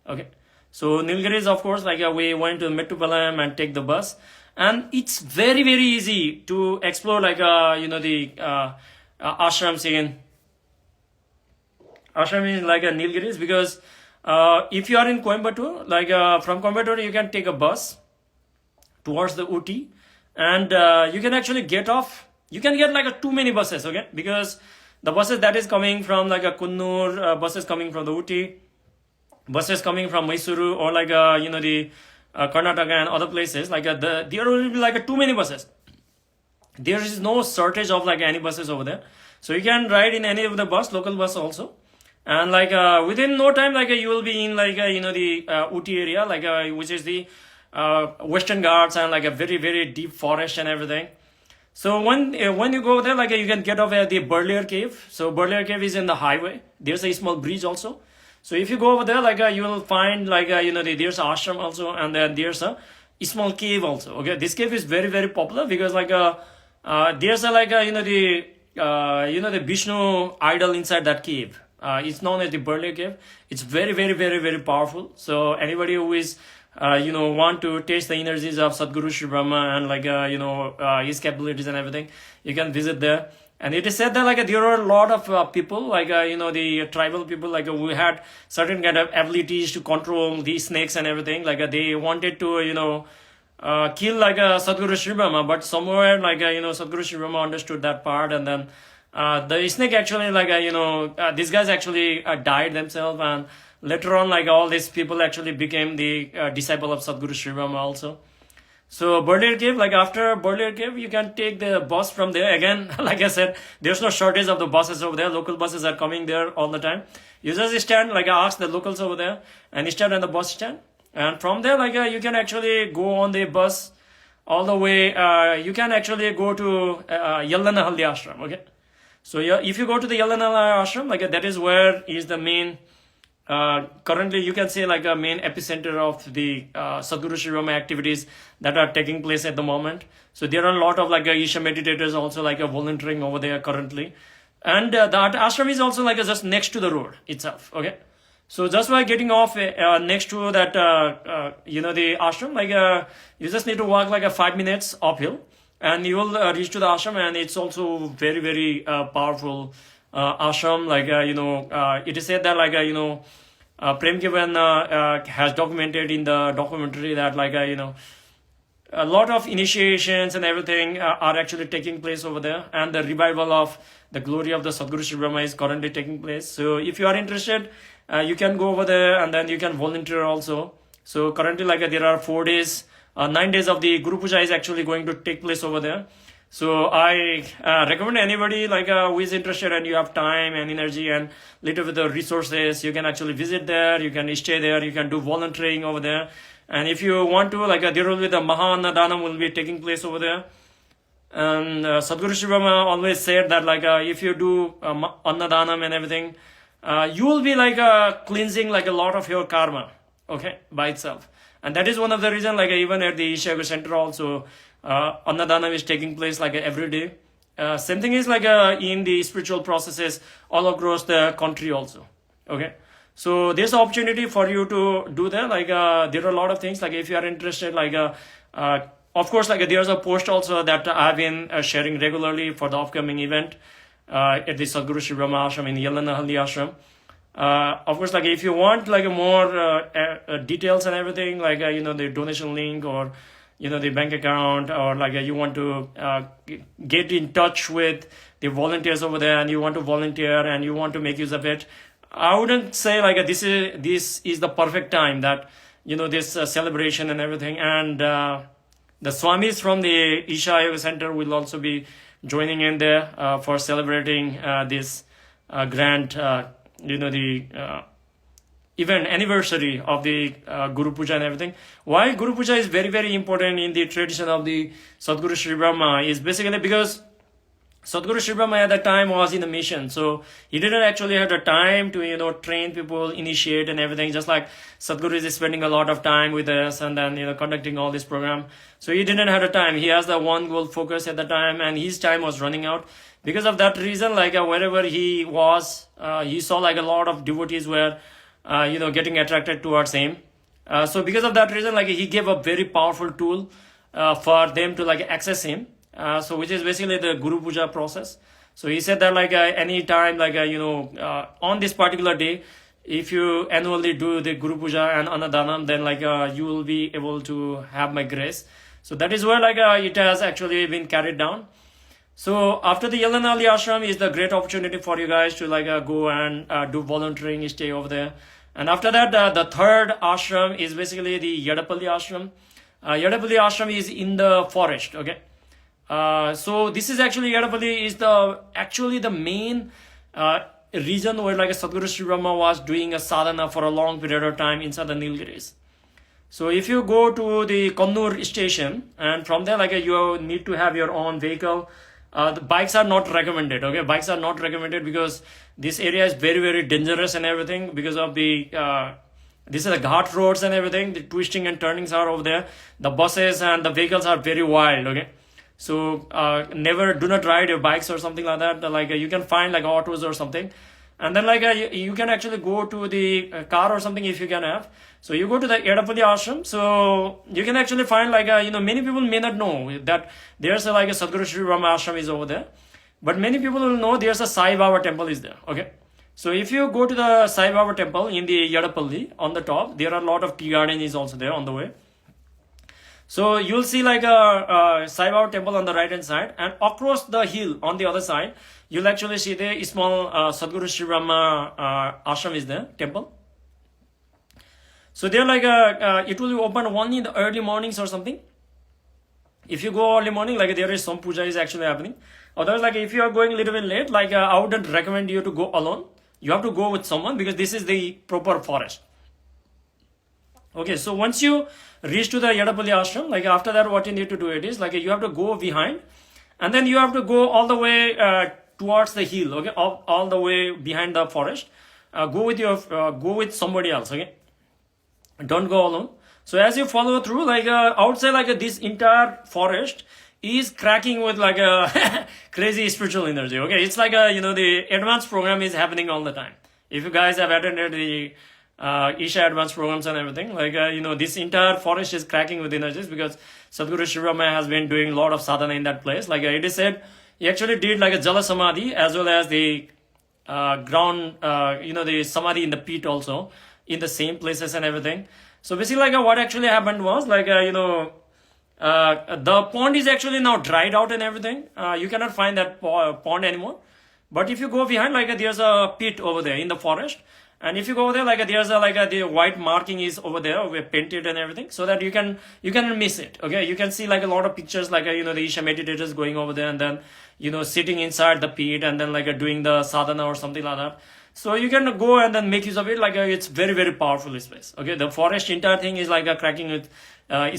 Okay. So Nilgiris, of course, we went to Mettupalayam and take the bus. And it's very, very easy to explore the ashrams in Nilgiris, because if you are in Coimbatore, from Coimbatore you can take a bus towards the Ooty, and you can actually get off. You can get too many buses, okay? Because the buses that is coming from Kunnur, buses coming from the Ooty, buses coming from Mysuru, or the Karnataka and other places, there will be too many buses. There is no shortage of any buses over there, so you can ride in any of the local bus also, and within no time you will be in the Ooty area, which is the Western Ghats and a very, very deep forest and everything. So when you go there, you can get off at the Burlier Cave. So Burlier Cave is in the highway. There's a small bridge also. So if you go over there, you will find there's an ashram also, and then there's a small cave also. Okay, this cave is very, very popular because there's the Vishnu idol inside that cave. It's known as the Burlier Cave. It's very, very, very, very powerful. So anybody who is want to taste the energies of Sadhguru Sri Brahma and his capabilities and everything, you can visit there. And it is said that there are a lot of people the tribal people who had certain kind of abilities to control these snakes and everything. They wanted to kill Sadhguru Sri Brahma, but somewhere Sadhguru Sri Brahma understood that part, and then the snake actually these guys actually died themselves, and later on all these people actually became the disciple of Sadhguru Sri Brahma also. So Burlier Cave, after Burlier Cave, you can take the bus from there. Again, like I said, there's no shortage of the buses over there. Local buses are coming there all the time. You just stand, I asked the locals over there, and you stand on the bus stand. And from there, you can actually go on the bus all the way. You can actually go to Yallanahalli Ashram, okay? So if you go to the Yallanahalli Ashram, that is where is the main, currently you can say a main epicenter of the Sadhguru Sri Brahma activities that are taking place at the moment. So there are a lot of Isha meditators also volunteering over there currently. And the ashram is also just next to the road itself, okay? So just by getting off next to that, the ashram, you just need to walk 5 minutes uphill, and you will reach to the ashram, and it's also very, very powerful ashram. It is said that Prem Kivan has documented in the documentary that a lot of initiations and everything are actually taking place over there, and the revival of the glory of the Sadhguru Sri Brahma is currently taking place. So if you are interested, you can go over there, and then you can volunteer also. So currently there are 4 days, 9 days of the Guru Puja is actually going to take place over there. So I recommend anybody who is interested and you have time and energy and little bit of resources, you can actually visit there, you can stay there, you can do volunteering over there. And if you want to, there will be the Maha Annadanam will be taking place over there. And Sadhguru Sri Brahma always said that if you do Annadanam and everything, you will be cleansing a lot of your karma, okay, by itself. And that is one of the reasons even at the Isha Yoga Center also, Annadanam is taking place every day. Same thing is in the spiritual processes all across the country also, okay? So there's an opportunity for you to do that. There are a lot of things, if you are interested, of course, there's a post also that I've been sharing regularly for the upcoming event at the Sadhguru Sri Brahma Ashram in Yallanahalli Ashram. Of course, if you want more details and everything, the donation link or the bank account, or you want to get in touch with the volunteers over there, and you want to volunteer and you want to make use of it, I wouldn't say this is the perfect time that this celebration and everything. And the Swamis from the Isha Yoga Center will also be joining in there for celebrating this grand the event anniversary of the Guru Puja and everything. Why Guru Puja is very, very important in the tradition of the Sadhguru Sri Brahma is basically because Sadhguru Sri Brahma at that time was in a mission, so he didn't actually have the time to train people, initiate and everything. Just like Sadhguru is spending a lot of time with us and then conducting all this program, so he didn't have the time. He has the one goal focus at the time, and his time was running out. Because of that reason, wherever he was, he saw a lot of devotees were getting attracted towards him. So because of that reason, like he gave a very powerful tool for them to like access him. So which is basically the Guru Puja process. So he said that like any time like on this particular day, if you annually do the Guru Puja and Annadanam, then like you will be able to have my grace. So that is where like it has actually been carried down. So after the Yalanali ashram is the great opportunity for you guys to like go and do volunteering, stay over there. And after that, the third ashram is basically the Yadapalli ashram. Yadapalli ashram is in the forest. Okay. So this is actually Yadapalli is the main region where like Sadhguru Sri Brahma was doing a sadhana for a long period of time inside the Nilgiris. So if you go to the Kannur station and from there like you need to have your own vehicle. The bikes are not recommended. Okay, bikes are not recommended because this area is very very dangerous and everything because of the this is the ghat roads and everything. The twisting and turnings are over there. The buses and the vehicles are very wild. Okay, so do not ride your bikes or something like that. Like you can find like autos or something, and then like you can actually go to the car or something if you can have. So you go to the Yadapalli ashram. So you can actually find like many people may not know that there's like a Sadhguru Sri Brahma ashram is over there, but many people will know there's a Sai Baba temple is there. Okay, so if you go to the Sai Baba temple in the Yadapalli on the top, there are a lot of tea garden is also there on the way. So you'll see like a Sai Baba temple on the right hand side, and across the hill on the other side, you'll actually see the small Sadhguru Sri Brahma ashram is there temple. So they're like it will be open only in the early mornings or something. If you go early morning, like there is some puja is actually happening. Otherwise, like if you are going a little bit late, like I wouldn't recommend you to go alone. You have to go with someone because this is the proper forest. Okay, so once you reach to the Yadapalli ashram, like after that, what you need to do it is like you have to go behind, and then you have to go all the way towards the hill. Okay, all the way behind the forest. Go with somebody else. Okay. Don't go alone. So as you follow through, like I would say like this entire forest is cracking with like a crazy spiritual energy. Okay, it's like the advanced program is happening all the time. If you guys have attended the Isha advanced programs and everything, like this entire forest is cracking with energies because Sadhguru Sri Brahma has been doing a lot of sadhana in that place. Like it is said, he actually did like a Jala Samadhi as well as the ground, the Samadhi in the pit also, in the same places and everything. So basically like what actually happened was like the pond is actually now dried out and everything. You cannot find that pond anymore. But if you go behind, like there's a pit over there in the forest, and if you go over there, like there's the white marking is over there, we're painted and everything, so that you can miss it. Okay, you can see like a lot of pictures, like the Isha meditators going over there and then sitting inside the pit and then like doing the sadhana or something like that. So you can go and then make use of it. Like it's very very powerful space. Okay, the forest entire thing is like cracking with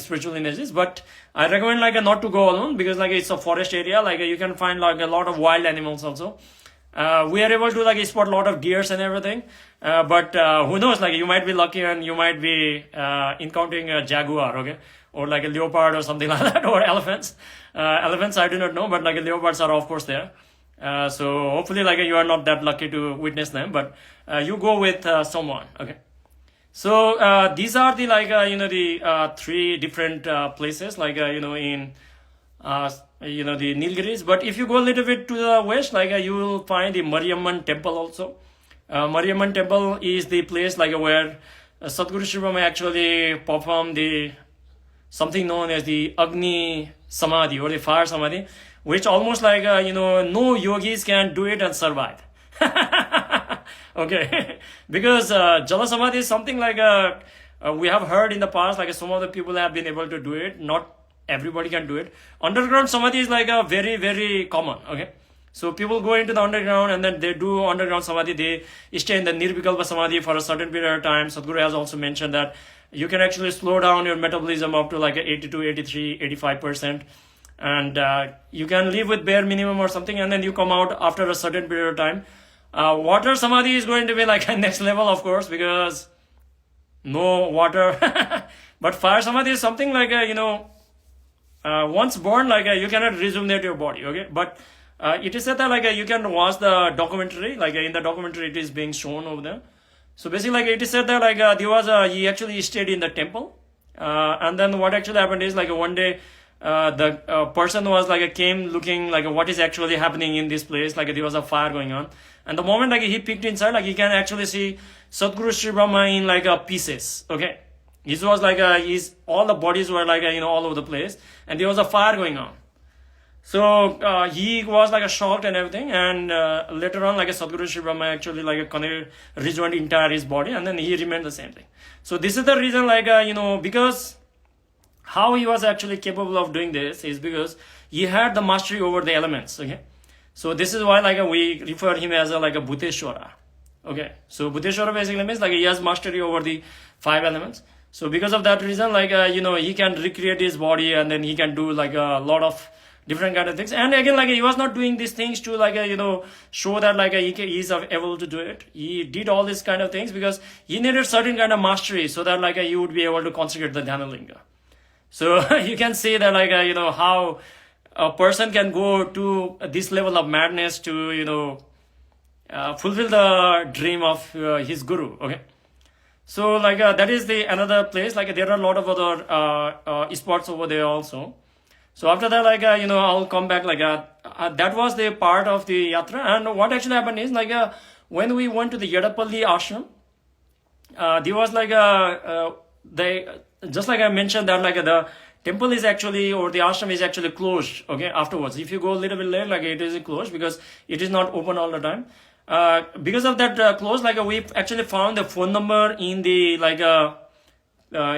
spiritual energies. But I recommend like not to go alone because like it's a forest area. Like you can find like a lot of wild animals also. We are able to like spot a lot of deers and everything. But who knows? Like you might be lucky and you might be encountering a jaguar. Okay, or like a leopard or something like that, or elephants. Elephants I do not know, but like leopards are of course there. So hopefully like you are not that lucky to witness them, but you go with someone. Okay, so these are the like the three different places like in the Nilgiris. But if you go a little bit to the west, like you will find the Mariamman temple also. Mariamman temple is the place like where Sadhguru Sri Brahma actually performed the something known as the Agni Samadhi or the fire Samadhi, which almost like no yogis can do it and survive. Okay, because Jala Samadhi is something like we have heard in the past, like some of the people have been able to do it. Not everybody can do it. Underground Samadhi is like very very common. Okay, so people go into the underground and then they do underground Samadhi. They stay in the Nirvikalpa Samadhi for a certain period of time. Sadhguru has also mentioned that you can actually slow down your metabolism up to like 82, 83, 85%. And you can live with bare minimum or something, and then you come out after a certain period of time. Water Samadhi is going to be like a next level, of course, because no water. But fire Samadhi is something like once born, like you cannot rejuvenate your body. Okay, but it is said that like you can watch the documentary, like in the documentary it is being shown over there. So basically, like it is said that like there was he actually stayed in the temple, and then what actually happened is like one day the person was like came looking like what is actually happening in this place, like there was a fire going on, and the moment like he peeked inside, like he can actually see Sadhguru Sri Brahma in like pieces. Okay, this was like his all the bodies were like all over the place, and there was a fire going on. So he was like shocked and everything, and later on like Sadhguru Sri Brahma actually like rejoined entire his body, and then he remained the same thing. So this is the reason like because how he was actually capable of doing this is because he had the mastery over the elements. Okay, so this is why like we refer him as like a Bhuteshwara. Okay, so Bhuteshwara basically means like he has mastery over the 5 elements. So because of that reason, like he can recreate his body, and then he can do like a lot of different kind of things. And again, like he was not doing these things to like show that like he is able to do it. He did all these kind of things because he needed certain kind of mastery so that like he would be able to consecrate the Dhanalinga. So you can see that like how a person can go to this level of madness to fulfill the dream of his guru. Okay, so like that is the another place. Like there are a lot of other spots over there also. So after that, like I'll come back. Like that was the part of the yatra. And what actually happened is like when we went to the Yadapalli ashram, there was like they just like I mentioned that like the temple is actually, or the ashram is actually closed. Okay, afterwards, if you go a little bit late, like it is closed because it is not open all the time. Because of that close, like we actually found the phone number in the like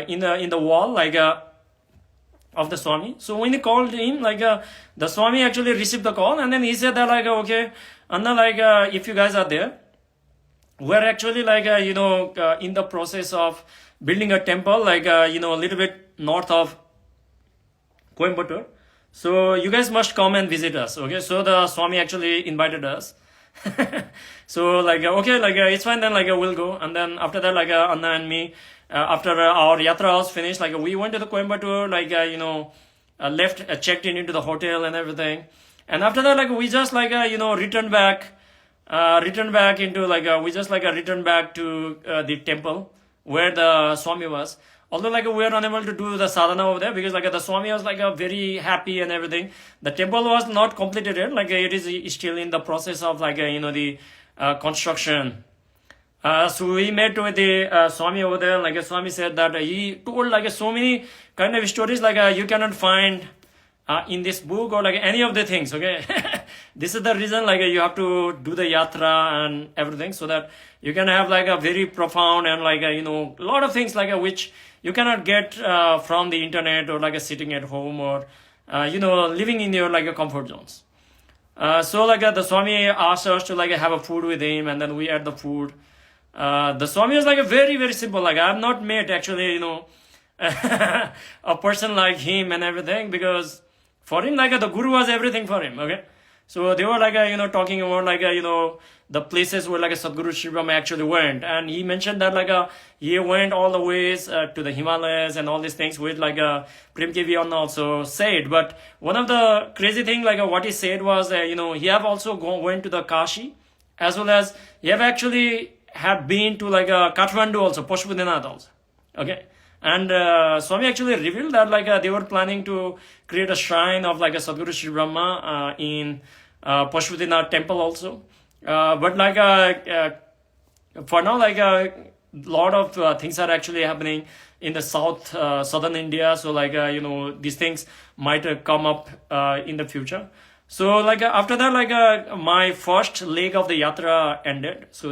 in the wall like of the Swami. So when he called him, like the Swami actually received the call, and then he said that like okay, and then like if you guys are there, we're actually like in the process of building a temple like a little bit north of Coimbatore. So you guys must come and visit us. Okay, so the Swami actually invited us. So like okay, like it's fine then, like we'll go. And then after that, like Anna and me, after our yatra was finished, like we went to the Coimbatore, like left, checked into the hotel and everything. And after that, like we just like returned back into like we just like returned back to the temple where the Swami was. Although like we were unable to do the sadhana over there because like the Swami was like very happy and everything. The temple was not completed yet, like it is still in the process of like the construction. So we met with the Swami over there. Like Swami said that he told like so many kind of stories like you cannot find in this book or like any of the things. Okay, this is the reason like you have to do the yatra and everything so that you can have like a very profound and like a lot of things like which you cannot get from the internet or like sitting at home or living in your like comfort zones. So like the Swami asked us to like have a food with him, and then we ate the food. The Swami was like a very very simple. Like I have not met actually a person like him and everything, because for him like the Guru was everything for him. Okay, so they were like talking about like the places where like Sadhguru Sri Brahma actually went, and he mentioned that like he went all the ways to the Himalayas and all these things, which like Prem K. Vianna also said. But one of the crazy thing like what he said was he have also went to the Kashi, as well as he have actually have been to like Kathmandu also, Pashupatinath also. Okay, and Swami actually revealed that like they were planning to create a shrine of like a Sadhguru Sri Brahma in Pashupatinath temple also. But like for now, like a lot of things are actually happening in the southern India. So like these things might come up in the future. So like after that, like my first leg of the yatra ended. So